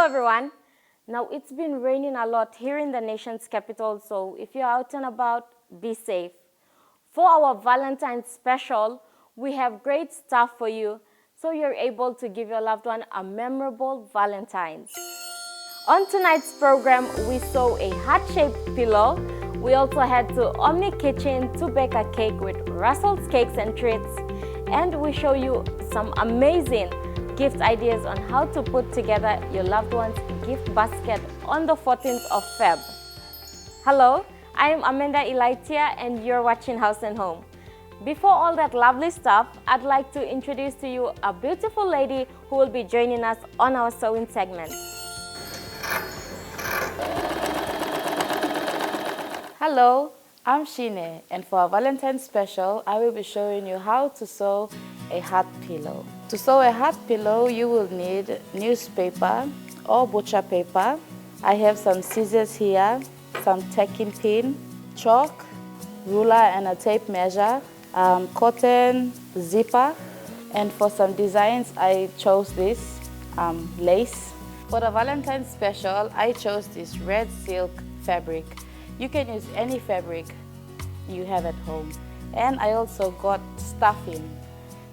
everyone. Now it's been raining a lot here in the nation's capital, so if you're out and about, be safe. For our Valentine's special, we have great stuff for you so you're able to give your loved one a memorable Valentine's. On tonight's program, we saw a heart-shaped pillow. We also head to Omni Kitchen to bake a cake with Russell's Cakes and Treats, and we show you some amazing gift ideas on how to put together your loved one's gift basket on the 14th of Feb. Hello, I am Amanda Elaitia and you're watching House Home. Before all that lovely stuff, I'd like to introduce to you a beautiful lady who will be joining us on our sewing segment. Hello, I'm Shine, and for our Valentine's special, I will be showing you how to sew a heart pillow. To sew a heart pillow, you will need newspaper or butcher paper. I have some scissors here, some tacking pin, chalk, ruler and a tape measure, cotton zipper, and for some designs, I chose this lace. For the Valentine's special, I chose this red silk fabric. You can use any fabric you have at home. And I also got stuffing.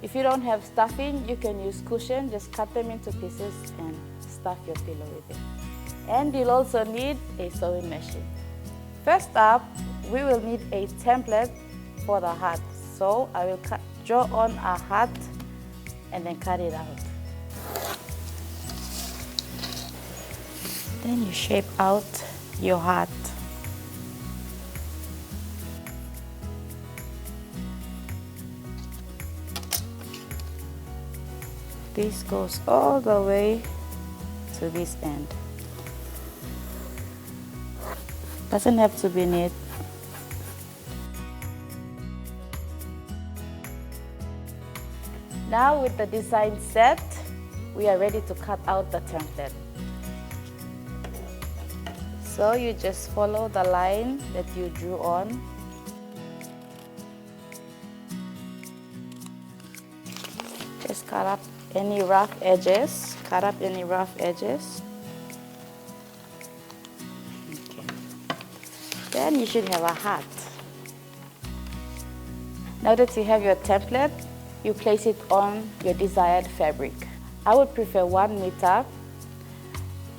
If you don't have stuffing, you can use cushion, just cut them into pieces and stuff your pillow with it. And you'll also need a sewing machine. First up, we will need a template for the heart. So I will draw on a heart and then cut it out. Then you shape out your heart. This goes all the way to this end. Doesn't have to be neat. Now with the design set, we are ready to cut out the template. So you just follow the line that you drew on. Just cut up any rough edges. Cut up any rough edges. Okay. Then you should have a heart. Now that you have your template, you place it on your desired fabric. I would prefer 1 meter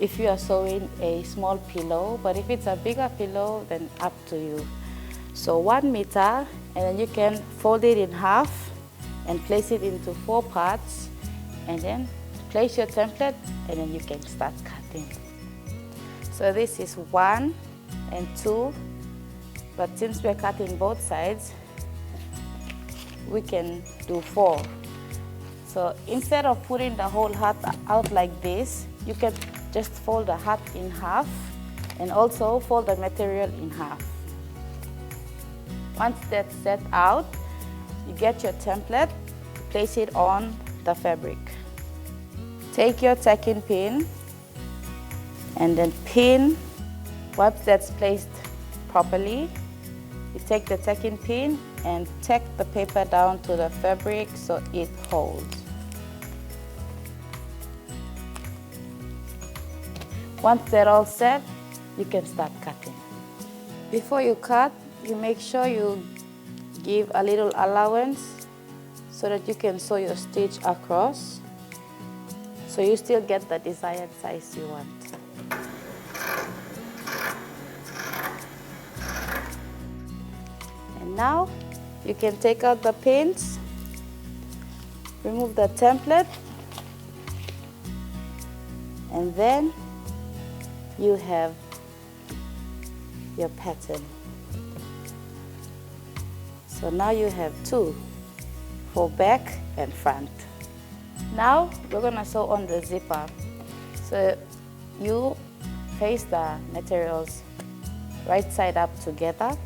if you are sewing a small pillow, but if it's a bigger pillow, then up to you. So 1 meter, and then you can fold it in half and place it into 4 parts, and then place your template, and then you can start cutting. So this is 1 and 2, but since we're cutting both sides, we can do 4. So instead of putting the whole heart out like this, you can just fold the heart in half and also fold the material in half. Once that's set out, you get your template, place it on the fabric. Take your tacking pin and then pin. Once that's placed properly, you take the tacking pin and tack the paper down to the fabric so it holds. Once they're all set, you can start cutting. Before you cut, you make sure you give a little allowance so that you can sew your stitch across, so you still get the desired size you want. And now you can take out the pins, remove the template, and then you have your pattern. So now you have 2 for back and front. Now we're gonna sew on the zipper. So you face the materials right side up together,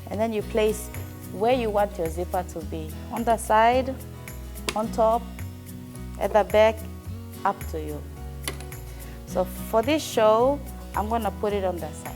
and then you place where you want your zipper to be. On the side, on top, at the back, up to you. So for this show, I'm gonna put it on the side.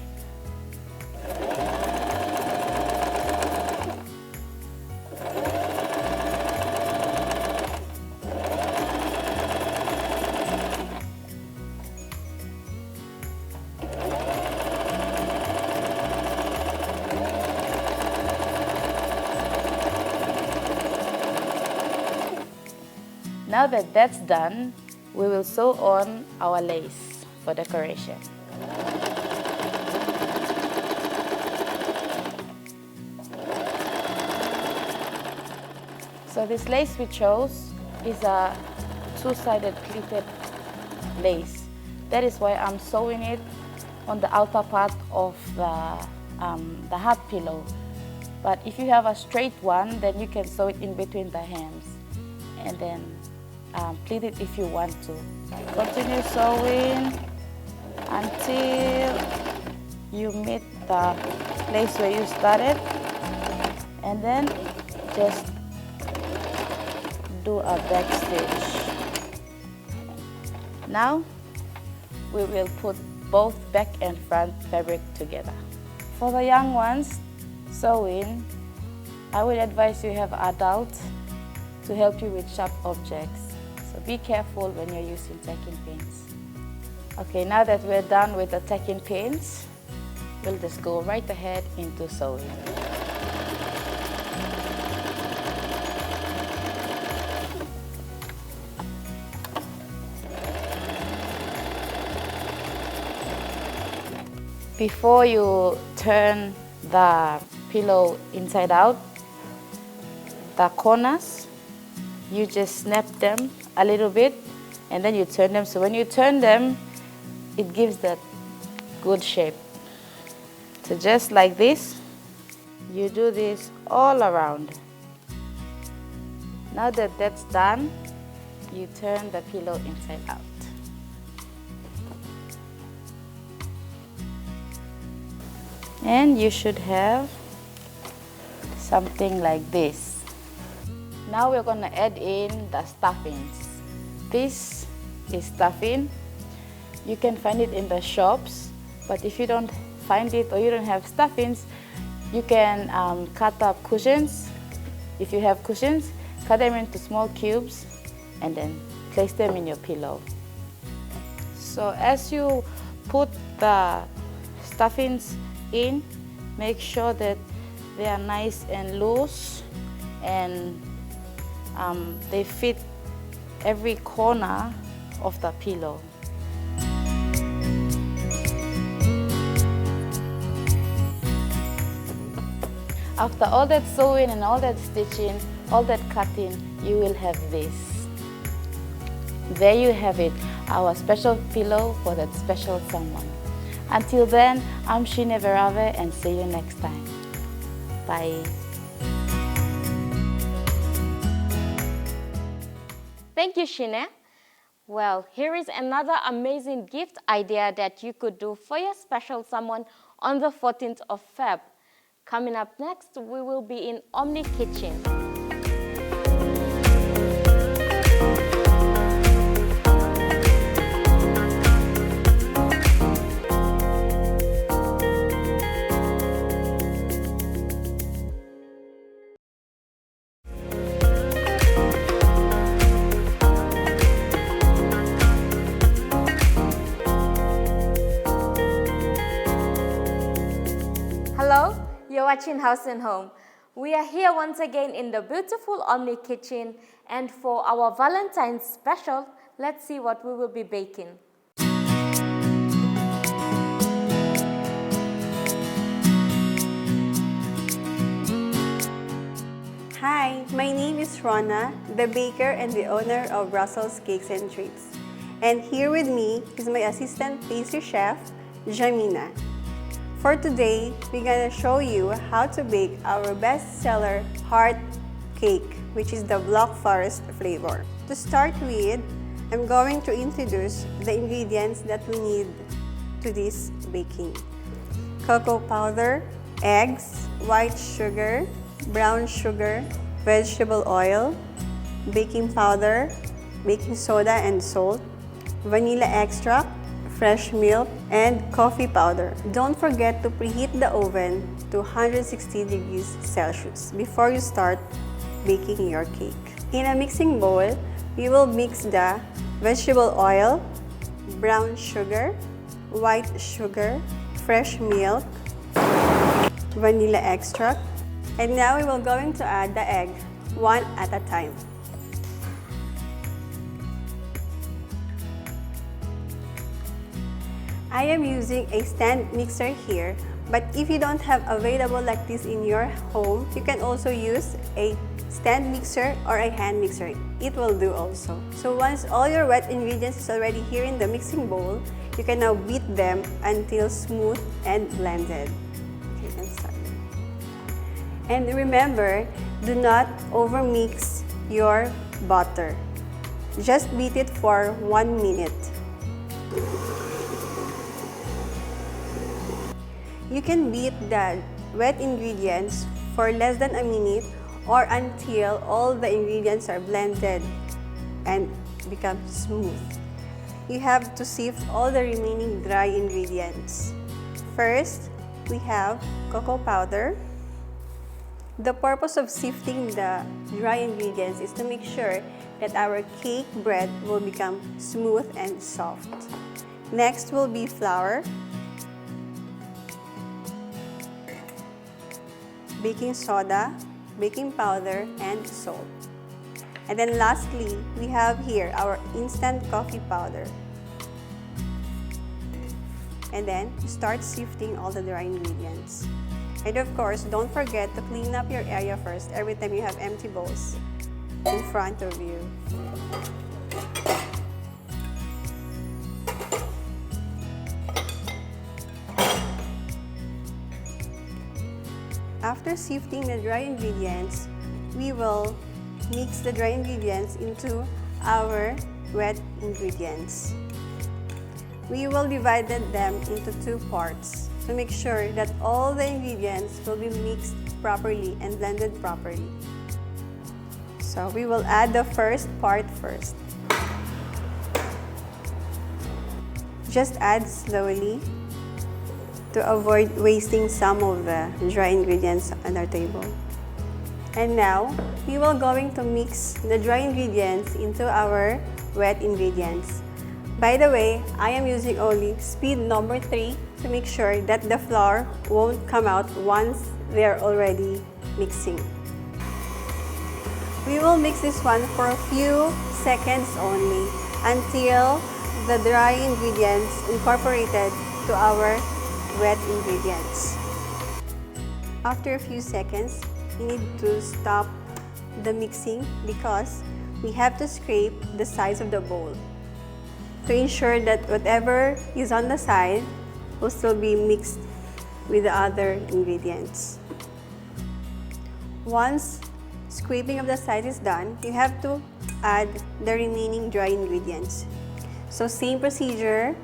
Now that that's done, we will sew on our lace for decoration. So this lace we chose is a two-sided pleated lace. That is why I'm sewing it on the outer part of the heart pillow. But if you have a straight one, then you can sew it in between the hems and then pleat it if you want to. Continue sewing until you meet the place where you started, and then just do a back stitch. Now we will put both back and front fabric together. For the young ones sewing, I would advise you have adults to help you with sharp objects. So be careful when you're using tacking pins. Okay, now that we're done with the tacking pins, we'll just go right ahead into sewing. Before you turn the pillow inside out, the corners, you just snap them a little bit and then you turn them. So when you turn them, it gives that good shape. So just like this, you do this all around. Now that that's done, you turn the pillow inside out. And you should have something like this. Now we're going to add in the stuffings. This is stuffing. You can find it in the shops, but if you don't find it or you don't have stuffings, you can cut up cushions. If you have cushions, cut them into small cubes and then place them in your pillow. So as you put the stuffings in, make sure that they are nice and loose and they fit every corner of the pillow. After all that sewing and all that stitching, all that cutting, you will have this. There you have it, our special pillow for that special someone. Until then, I'm Shine Verave and see you next time. Bye. Thank you, Shine. Well, here is another amazing gift idea that you could do for your special someone on the 14th of Feb. Coming up next, we will be in Omni Kitchen. Hello, you're watching Haus Home. We are here once again in the beautiful Omni Kitchen, and for our Valentine's special, let's see what we will be baking. Hi, my name is Rona, the baker and the owner of Brussels Cakes and Treats. And here with me is my assistant pastry chef, Jamina. For today, we're gonna show you how to bake our best-seller heart cake, which is the Black Forest flavor. To start with, I'm going to introduce the ingredients that we need to this baking. Cocoa powder, eggs, white sugar, brown sugar, vegetable oil, baking powder, baking soda and salt, vanilla extract, fresh milk, and coffee powder. Don't forget to preheat the oven to 160 degrees Celsius before you start baking your cake. In a mixing bowl, we will mix the vegetable oil, brown sugar, white sugar, fresh milk, vanilla extract, and now we will going to add the egg one at a time. I am using a stand mixer here, but if you don't have available like this in your home, you can also use a stand mixer or a hand mixer. It will do also. So once all your wet ingredients is already here in the mixing bowl, you can now beat them until smooth and blended. Okay, let's start. And remember, do not overmix your butter. Just beat it for 1 minute. You can beat the wet ingredients for less than a minute or until all the ingredients are blended and become smooth. You have to sift all the remaining dry ingredients. First, we have cocoa powder. The purpose of sifting the dry ingredients is to make sure that our cake bread will become smooth and soft. Next will be flour, baking soda, baking powder, and salt. And then lastly, we have here our instant coffee powder. And then start sifting all the dry ingredients. And of course, don't forget to clean up your area first every time you have empty bowls in front of you. After sifting the dry ingredients, we will mix the dry ingredients into our wet ingredients. We will divide them into 2 parts to make sure that all the ingredients will be mixed properly and blended properly. So we will add the first part first. Just add slowly to avoid wasting some of the dry ingredients on our table. And now, we will going to mix the dry ingredients into our wet ingredients. By the way, I am using only speed number 3 to make sure that the flour won't come out once they are already mixing. We will mix this one for a few seconds only until the dry ingredients incorporated to our wet ingredients. After a few seconds, we need to stop the mixing because we have to scrape the sides of the bowl to ensure that whatever is on the side will still be mixed with the other ingredients. Once scraping of the sides is done, you have to add the remaining dry ingredients. So same procedure,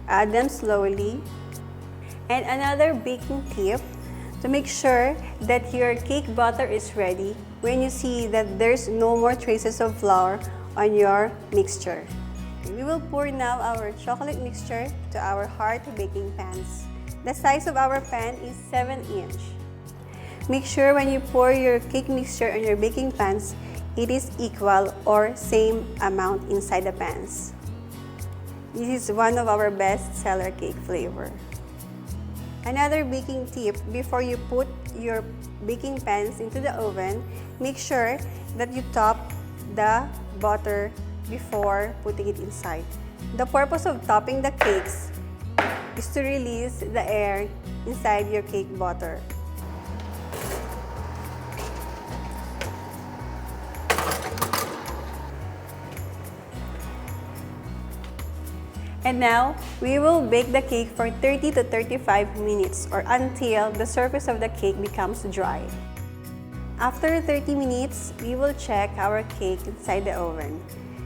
add them slowly. And another baking tip, to make sure that your cake batter is ready when you see that there's no more traces of flour on your mixture. We will pour now our chocolate mixture to our hard baking pans. The size of our pan is 7-inch. Make sure when you pour your cake mixture on your baking pans, it is equal or same amount inside the pans. This is one of our best seller cake flavor. Another baking tip, before you put your baking pans into the oven, make sure that you top the butter before putting it inside. The purpose of topping the cakes is to release the air inside your cake batter. And now, we will bake the cake for 30 to 35 minutes or until the surface of the cake becomes dry. After 30 minutes, we will check our cake inside the oven.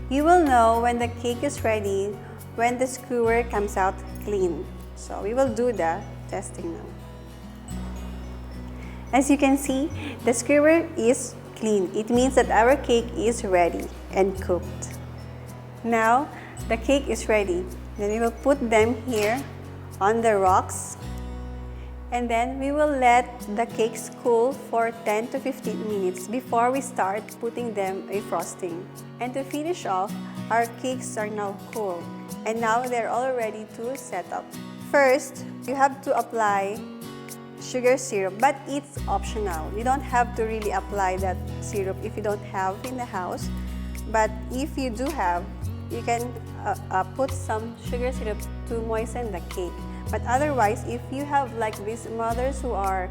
You will know when the cake is ready when the skewer comes out clean. So we will do the testing now. As you can see, the skewer is clean. It means that our cake is ready and cooked. Now, the cake is ready. Then we will put them here on the rocks. And then we will let the cakes cool for 10 to 15 minutes before we start putting them a frosting. And to finish off, our cakes are now cool. And now they're all ready to set up. First, you have to apply sugar syrup, but it's optional. You don't have to really apply that syrup if you don't have in the house. But if you do have, you can put some sugar syrup to moisten the cake. But otherwise, if you have like these mothers who are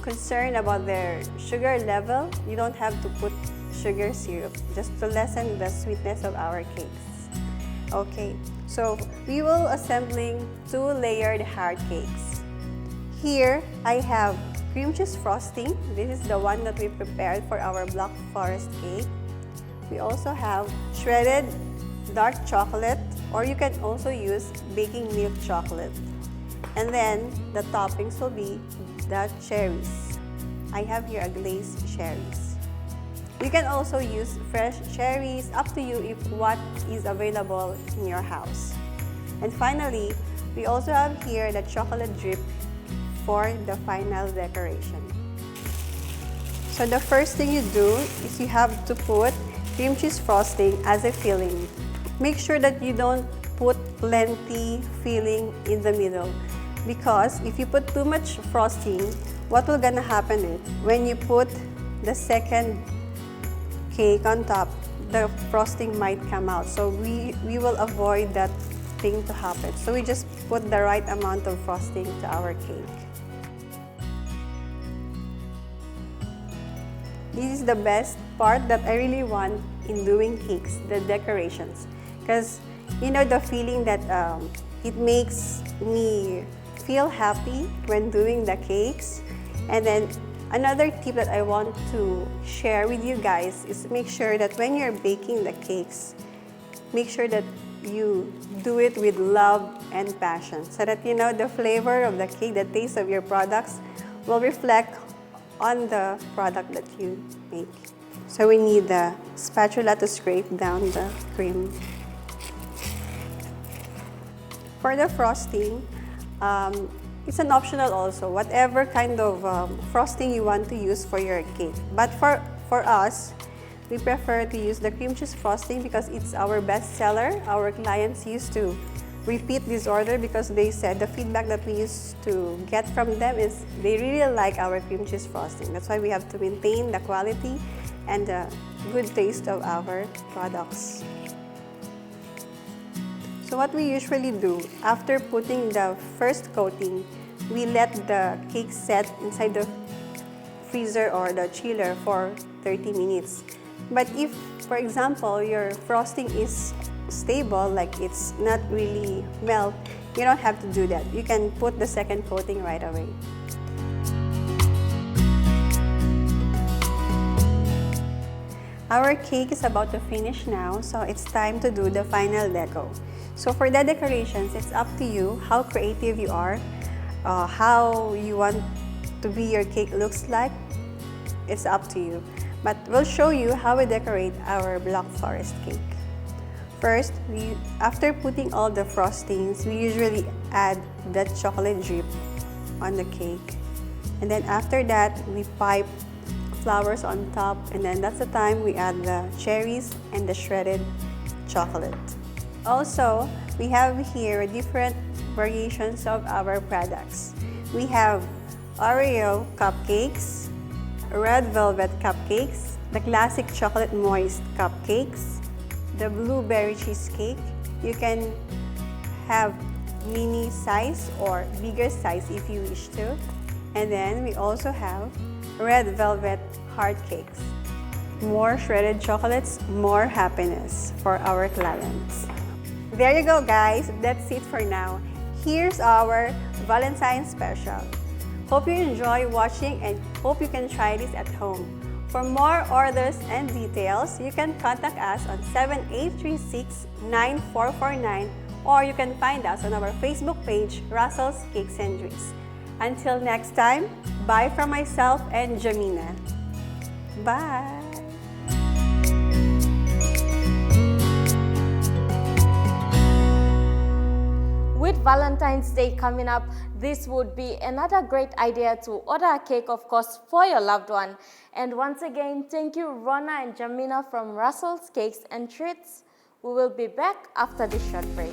concerned about their sugar level, you don't have to put sugar syrup, just to lessen the sweetness of our cakes. Okay, so we will assembling 2-layered hard cakes. Here, I have cream cheese frosting. This is the one that we prepared for our Black Forest cake. We also have shredded dark chocolate, or you can also use baking milk chocolate. And then the toppings will be the cherries. I have here a glazed cherries. You can also use fresh cherries, up to you if what is available in your house. And finally, we also have here the chocolate drip for the final decoration. So the first thing you do is you have to put cream cheese frosting as a filling. Make sure that you don't put plenty filling in the middle, because if you put too much frosting, what will gonna happen is when you put the second cake on top, the frosting might come out. So we will avoid that thing to happen. So we just put the right amount of frosting to our cake. This is the best part that I really want in doing cakes, the decorations. Because you know the feeling that it makes me feel happy when doing the cakes. And then another tip that I want to share with you guys is make sure that when you're baking the cakes, make sure that you do it with love and passion, so that you know the flavor of the cake, the taste of your products will reflect on the product that you make. So we need the spatula to scrape down the cream. For the frosting, it's an optional also, whatever kind of frosting you want to use for your cake. But for us, we prefer to use the cream cheese frosting because it's our best seller. Our clients used to repeat this order because they said the feedback that we used to get from them is they really like our cream cheese frosting. That's why we have to maintain the quality and the good taste of our products. So what we usually do, after putting the first coating, we let the cake set inside the freezer or the chiller for 30 minutes. But if, for example, your frosting is stable, like it's not really melt, you don't have to do that. You can put the second coating right away. Our cake is about to finish now, so it's time to do the final deco. So for the decorations, it's up to you how creative you are, how you want to be your cake looks like. It's up to you. But we'll show you how we decorate our Black Forest cake. First, after putting all the frostings, we usually add the chocolate drip on the cake. And then after that, we pipe flowers on top, and then that's the time we add the cherries and the shredded chocolate. Also, we have here different variations of our products. We have Oreo cupcakes, red velvet cupcakes, the classic chocolate moist cupcakes, the blueberry cheesecake. You can have mini size or bigger size if you wish to. And then we also have red velvet heart cakes. More shredded chocolates, more happiness for our clients. There you go, guys. That's it for now. Here's our Valentine's special. Hope you enjoy watching and hope you can try this at home. For more orders and details, you can contact us on 7836-9449, or you can find us on our Facebook page, Russell's Cakes and Drinks. Until next time, bye from myself and Jamina. Bye! With Valentine's Day coming up, this would be another great idea to order a cake, of course, for your loved one. And once again, thank you, Rona and Jamina from Russell's Cakes and Treats. We will be back after this short break.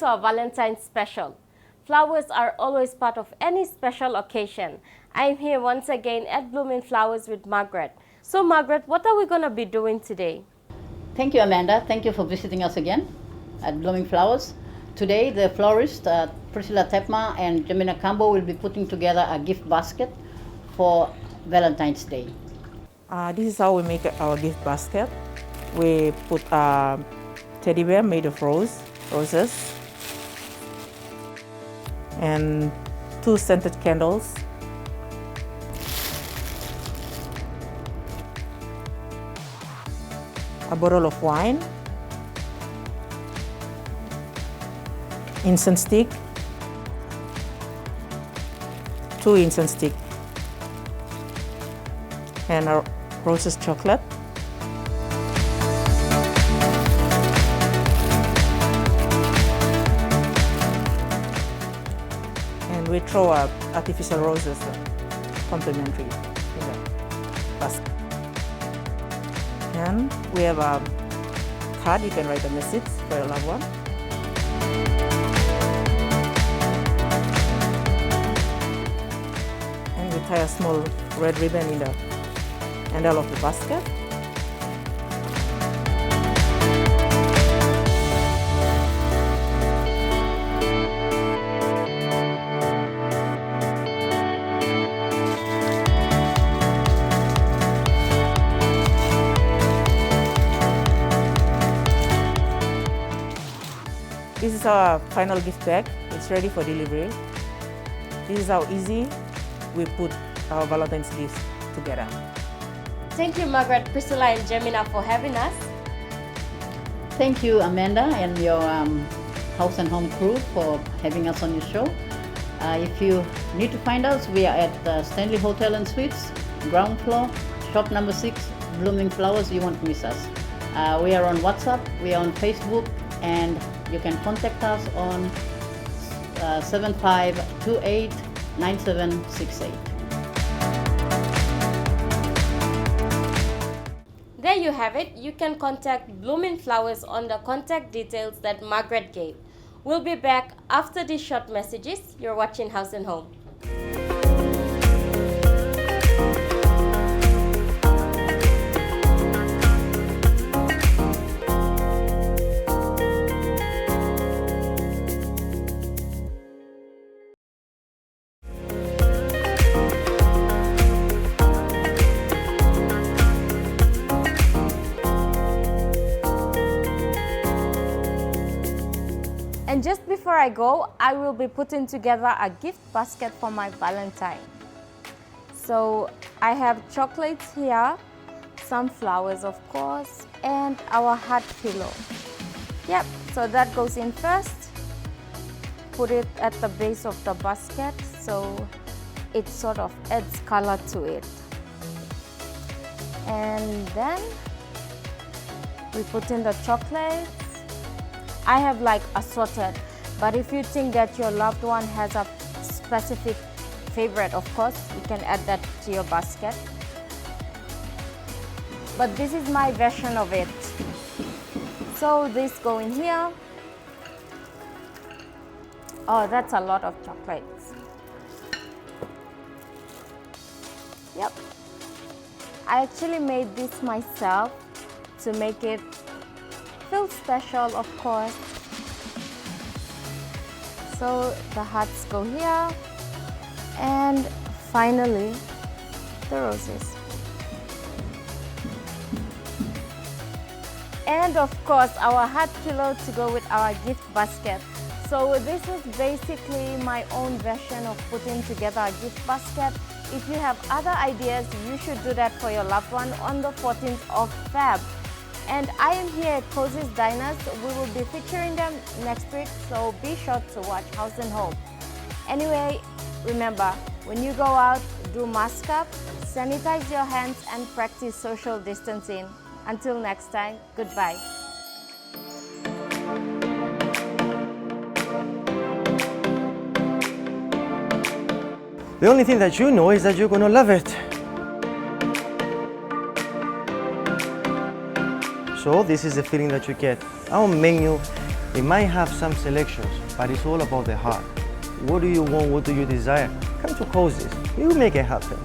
to our Valentine's special. Flowers are always part of any special occasion. I'm here once again at Blooming Flowers with Margaret. So Margaret, what are we going to be doing today? Thank you, Amanda. Thank you for visiting us again at Blooming Flowers. Today, the florist, Priscilla Tepma and Jamina Cambo will be putting together a gift basket for Valentine's Day. This is how we make our gift basket. We put a teddy bear made of roses, and 2 scented candles, a bottle of wine, incense stick, 2 incense stick, and a roses chocolate. And we throw up artificial roses, complimentary in the basket. And we have a card, you can write a message for your loved one. And we tie a small red ribbon in the handle of the basket. This is our final gift bag. It's ready for delivery. This is how easy we put our Valentine's gifts together. Thank you Margaret, Priscilla and Jamina for having us. Thank you, Amanda, and your House and Home crew for having us on your show. If you need to find us, we are at the Stanley Hotel and Suites, ground floor, shop number 6, Blooming Flowers. You won't miss us. We are on WhatsApp, we are on Facebook, and you can contact us on 75289768. There you have it. You can contact Blooming Flowers on the contact details that Margaret gave. We'll be back after these short messages. You're watching House and Home. And just before I go, I will be putting together a gift basket for my Valentine. So I have chocolates here, some flowers of course, and our heart pillow. Yep, so that goes in first. Put it at the base of the basket so it sort of adds color to it. And then we put in the chocolates. I have like assorted, but if you think that your loved one has a specific favorite, of course, you can add that to your basket. But this is my version of it. So this go in here. Oh, that's a lot of chocolates. Yep. I actually made this myself to make it feel special, of course. So the hearts go here, and finally the roses. And of course our heart pillow to go with our gift basket. So this is basically my own version of putting together a gift basket. If you have other ideas, you should do that for your loved one on the 14th of Feb. And I am here at Cozy's Diners. We will be featuring them next week, so be sure to watch House and Home. Anyway, remember, when you go out, do mask up, sanitize your hands, and practice social distancing. Until next time, goodbye. The only thing that you know is that you're gonna love it. So this is the feeling that you get. Our menu It might have some selections, but it's all about the heart. What do you want? What do you desire? Come to Cozy's. We will make it happen.